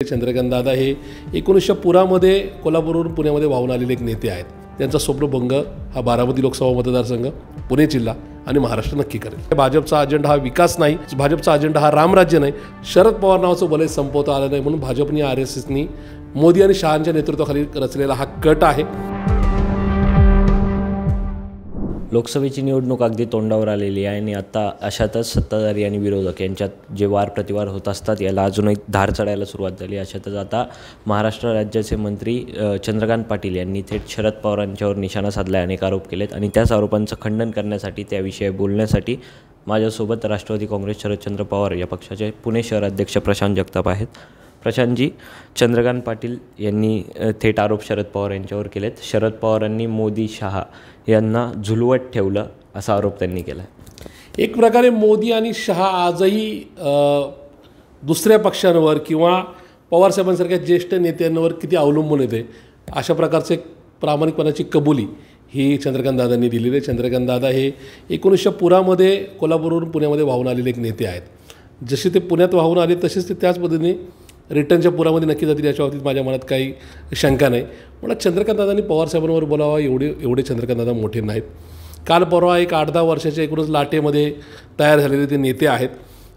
चंद्रकांत दादा हे 1900 पुरामध्ये कोल्हापूरवरून पुण्यामध्ये वाहून आलेले एक नेते आहेत. त्यांचा स्वप्नभंग हा बारामती लोकसभा मतदारसंघ, पुणे जिल्हा आणि महाराष्ट्र नक्की करेल. भाजपचा अजेंडा हा विकास नाही, भाजपचा अजेंडा हा रामराज्य नाही, शरद पवार नावाचं वलय संपवता आलं नाही म्हणून भाजपनी RSSनी मोदी आणि शहांच्या नेतृत्वाखाली रचलेला हा गट आहे. लोकसभेची निवडणूक अगदी तोंडावर आलेली आहे आणि आता अशातच सत्ताधारी आणि विरोधक यांच्यात जे वार प्रतिवार होत असतात याला अजूनही धार चढायला सुरुवात झाली. अशातच आता महाराष्ट्र राज्याचे मंत्री चंद्रकांत पाटील यांनी थेट शरद पवारांच्यावर निशाणा साधला, अनेक आरोप केलेत आणि त्याच आरोपांचं खंडन करण्यासाठी, त्याविषयी बोलण्यासाठी माझ्यासोबत राष्ट्रवादी काँग्रेस शरदचंद्र पवार या पक्षाचे पुणे शहर अध्यक्ष प्रशांत जगताप आहेत. प्रशांतजी, चंद्रकांत पाटील यांनी थेट आरोप शरद पवार यांच्यावर केलेत. शरद पवारांनी मोदी शहा यांना झुलवत ठेवलं असा आरोप त्यांनी केला. एक प्रकारे मोदी आणि शहा आजही दुसऱ्या पक्षांवर किंवा पवारसाहेबांसारख्या ज्येष्ठ नेत्यांवर किती अवलंबून येते अशा प्रकारचे एक प्रामाणिकपणाची कबुली ही चंद्रकांत दादांनी दिलेली आहे. चंद्रकांत दादा हे 1900 पुरामध्ये कोल्हापूरवरून पुण्यामध्ये वाहून आलेले एक नेते आहेत. जसे ते पुण्यात वाहून आले तसेच ते त्याच पद्धतीने रिटर्नच्या पुरामध्ये नक्की जातील याच्या बाबतीत माझ्या मनात काही शंका नाही. मला चंद्रकांत दादांनी पवारसाहेबांवर बोलावा एवढे चंद्रकांत दादा मोठे नाहीत. काल परवा एक 8-10 वर्षाच्या एकूणच लाटेमध्ये तयार झालेले ते नेते आहेत.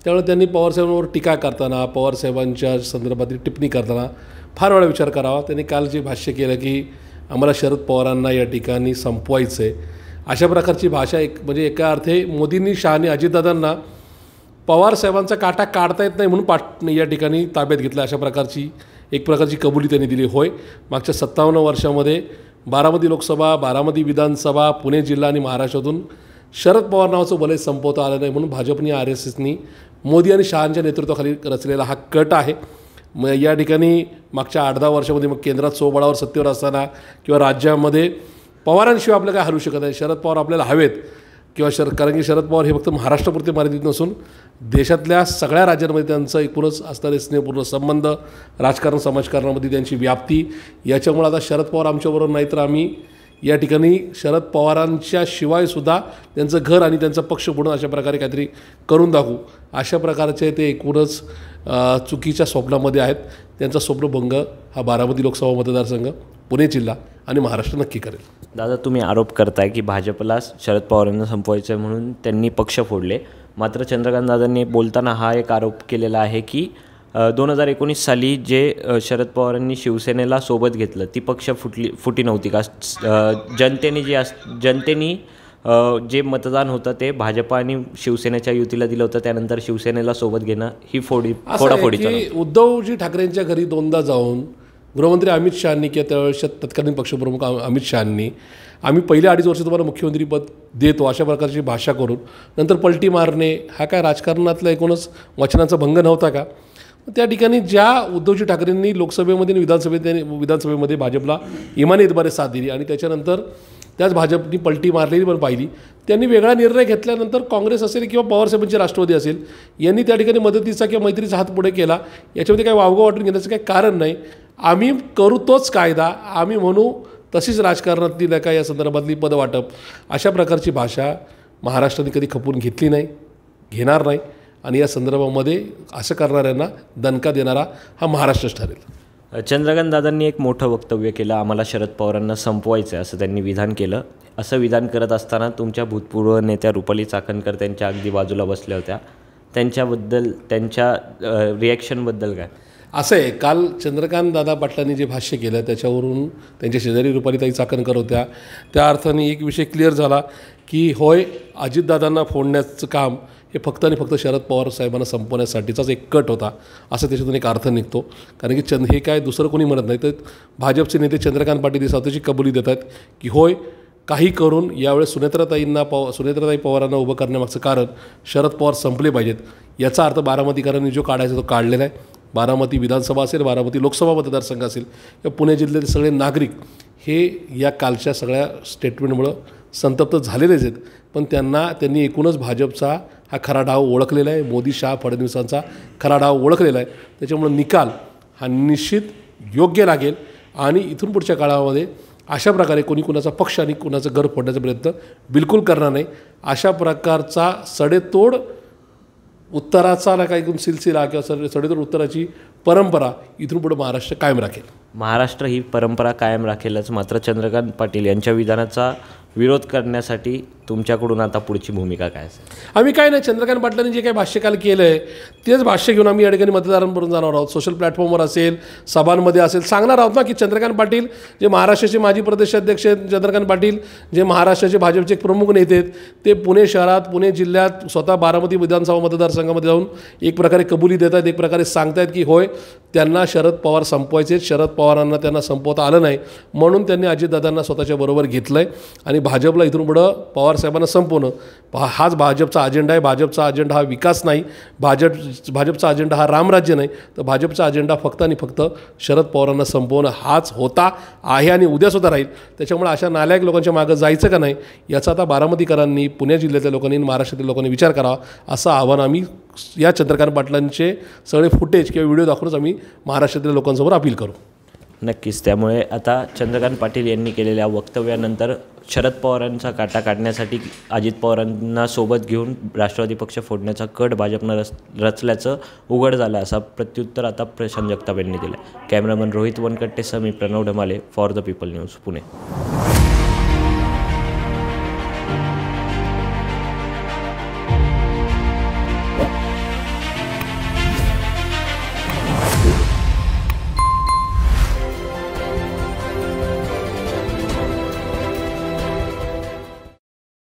त्यामुळे त्यांनी पवारसाहेबांवर टीका करताना, पवारसाहेबांच्या संदर्भातील टिप्पणी करताना फार वेळा विचार करावा. त्यांनी काल जे भाष्य केलं की आम्हाला शरद पवारांना या ठिकाणी संपवायचं आहे, अशा प्रकारची भाषा म्हणजे एका अर्थे मोदींनी, शहानी, अजितदादांना पवारसाहेबांचा काटा काढता येत नाही म्हणून या ठिकाणी ताब्यात घेतला, अशा प्रकारची कबुली त्यांनी दिली. होय, मागच्या 57 वर्षामध्ये बारामती लोकसभा, बारामती विधानसभा, पुणे जिल्हा आणि महाराष्ट्रातून शरद पवार नावाचं वलय संपवता आलं नाही म्हणून भाजपनी RSSनी मोदी आणि शहांच्या नेतृत्वाखाली रचलेला हा गट आहे. मग या ठिकाणी मागच्या 8-10 वर्षामध्ये मग केंद्रात स्वबळावर सत्तेवर असताना किंवा राज्यामध्ये पवारांशिवाय आपल्याला काय हरवू शकत नाही. शरद पवार आपल्याला हवेत किंवा कारण की शरद पवार हे फक्त महाराष्ट्रापुरते मर्यादित नसून देशातल्या सगळ्या राज्यांमध्ये त्यांचं एकूणच असणारे स्नेहपूर्ण संबंध, राजकारण समाजकारणामध्ये त्यांची व्याप्ती, याच्यामुळे आता शरद पवार आमच्याबरोबर नाही तर आम्ही या ठिकाणी शरद पवारांच्या शिवायसुद्धा त्यांचं घर आणि त्यांचा पक्ष बुडून अशा प्रकारे काहीतरी करून दाखवू, अशा प्रकारचे ते एकूणच चुकीच्या स्वप्नामध्ये आहेत. त्यांचा स्वप्नभंग हा बारामती लोकसभा मतदारसंघ, पुणे जिल्हा आणि महाराष्ट्र नक्की करेल. दादा, तुम्ही आरोप करताय की भाजपला शरद पवारांना संपवायचं आहे म्हणून त्यांनी पक्ष फोडले. मात्र चंद्रकांत दादांनी बोलताना हा एक आरोप केलेला आहे की 2019 साली जे शरद पवारांनी शिवसेनेला सोबत घेतलं ती पक्ष फुटी नव्हती का? जनतेने जे मतदान होतं ते भाजप आणि शिवसेनेच्या युतीला दिलं होतं, त्यानंतर शिवसेनेला सोबत घेणं ही फोडाफोडीचं. उद्धवजी ठाकरेंच्या घरी 2दा जाऊन गृहमंत्री अमित शहांनी किंवा त्यावेळेस तत्कालीन पक्षप्रमुख अमित शहांनी आम्ही पहिल्या 2.5 वर्ष तुम्हाला मुख्यमंत्रीपद देतो अशा प्रकारची भाषा करून नंतर पलटी मारणे हा काय राजकारणातला एकूणच वचनाचा भंग नव्हता का? त्या ठिकाणी ज्या उद्धवजी ठाकरेंनी लोकसभेमध्ये आणि विधानसभेमध्ये भाजपला इमानी इतबारे साथ दिली आणि त्याच्यानंतर त्याच भाजपनी पलटी मारलेली पण पाहिली. त्यांनी वेगळा निर्णय घेतल्यानंतर काँग्रेस असेल किंवा पवारसाहेबांचे राष्ट्रवादी असेल यांनी त्या ठिकाणी मदतीचा किंवा मैत्रीचा हात पुढे केला. याच्यामध्ये काही वावगं वाटून घेण्याचं काही कारण नाही. आम्ही करू तोच कायदा, आम्ही म्हणू तशीच राजकारणातली काय या संदर्भातली पदवाटप, अशा प्रकारची भाषा महाराष्ट्राने कधी खपून घेतली नाही, घेणार नाही आणि या संदर्भामध्ये असं करणाऱ्यांना दणका देणारा हा महाराष्ट्रच ठरेल. चंद्रकांत दादांनी एक मोठं वक्तव्य केलं, आम्हाला शरद पवारांना संपवायचं आहे असं त्यांनी विधान केलं. असं विधान करत असताना तुमच्या भूतपूर्व नेत्या रुपाली चाकणकर त्यांच्या अगदी बाजूला बसल्या होत्या. त्यांच्याबद्दल, त्यांच्या रिॲक्शनबद्दल काय? असं आहे, काल चंद्रकांत दादा पाटलांनी जे भाष्य केलं त्याच्यावरून त्यांच्या शेजारी रुपालीताई चाकणकर होत्या. त्या अर्थाने एक विषय क्लिअर झाला की होय, अजितदादांना फोडण्याचं काम हे फक्त आणि फक्त शरद पवार साहेबांना संपवण्यासाठीचाच एक कट होता असं त्याच्यातून एक अर्थ निघतो. कारण की हे काय दुसरं कोणी म्हणत नाही, तर भाजपचे नेते चंद्रकांत पाटील स्वतःची कबुली देतात की होय, काही करून यावेळेस सुनेत्राताई पवारांना उभं करण्यामागचं कारण शरद पवार संपले पाहिजेत. याचा अर्थ बारामतीकरांनी जो काढायचा तो काढलेला आहे. बारामती विधानसभा असेल, बारामती लोकसभा मतदारसंघ असेल किंवा पुणे जिल्ह्यातील सगळे नागरिक हे या कालच्या सगळ्या स्टेटमेंटमुळं संतप्त झालेलेच आहेत. पण त्यांनी एकूणच भाजपचा हा खरा डाव ओळखलेला आहे, मोदी, शहा, फडणवीसांचा खरा डाव ओळखलेला आहे. त्याच्यामुळं निकाल हा निश्चित योग्य लागेल आणि इथून पुढच्या काळामध्ये अशा प्रकारे कोणी कुणाचा पक्ष आणि कुणाचं घर फोडण्याचा प्रयत्न बिलकुल करणार नाही. अशा प्रकारचा सडेतोड उत्तराचा ना काही सिलसिला किंवा सडेतोड उत्तराची परंपरा इथून पुढे महाराष्ट्र कायम राखेल. महाराष्ट्र ही परंपरा कायम राखेलच, मात्र चंद्रकांत पाटील यांच्या विधानाचा विरोध करण्यासाठी तुमच्याकडून आता पुढची भूमिका काय असेल? आम्ही काय नाही, चंद्रकांत पाटलांनी जे काही भाष्य काल केलं आहे तेच भाष्य घेऊन आम्ही या ठिकाणी मतदारांपर्यंत जाणार आहोत. सोशल प्लॅटफॉर्मवर असेल, सभांमध्ये असेल, सांगणार आहोत ना की चंद्रकांत पाटील जे महाराष्ट्राचे माजी प्रदेशाध्यक्ष आहेत, चंद्रकांत पाटील जे महाराष्ट्राचे भाजपचे एक प्रमुख नेते आहेत, ते पुणे शहरात, पुणे जिल्ह्यात स्वतः बारामती विधानसभा मतदारसंघामध्ये जाऊन एक प्रकारे कबुली देत आहेत, एक प्रकारे सांगतायत की होय त्यांना शरद पवार संपवायचे, शरद पवारांना त्यांना संपवता आलं नाही म्हणून त्यांनी अजितदादांना स्वतःच्या बरोबर घेतलं आहे आणि भाजपला इथून पुढं पवारसाहेबांना संपवणं हाच भाजपचा अजेंडा आहे. भाजपचा अजेंडा हा विकास नाही, भाजपचा अजेंडा हा रामराज्य नाही, तर भाजपचा अजेंडा फक्त आणि फक्त शरद पवारांना संपवणं हाच होता, आहे आणि उद्यासुद्धा राहील. त्याच्यामुळे अशा नालायक लोकांच्या मागं जायचं का नाही याचा आता बारामतीकरांनी, पुणे जिल्ह्यातल्या लोकांनी, महाराष्ट्रातील लोकांनी विचार करावा असं आव्हान आम्ही या चंद्रकांत पाटलांचे सगळे फुटेज किंवा व्हिडिओ दाखवूनच आम्ही महाराष्ट्रातील लोकांसमोर अपील करू. नक्कीच. त्यामुळे आता चंद्रकांत पाटील यांनी केलेल्या वक्तव्यानंतर शरद पवारांचा काटा काढण्यासाठी अजित पवारांना सोबत घेऊन राष्ट्रवादी पक्ष फोडण्याचा कट भाजपनं रचल्याचं उघड झालं, असा प्रत्युत्तर आता प्रशांत जगताप यांनी दिलं. कॅमेरामन रोहित वनकट्टेसह मी Pranav Dhamale, for the people news, Pune.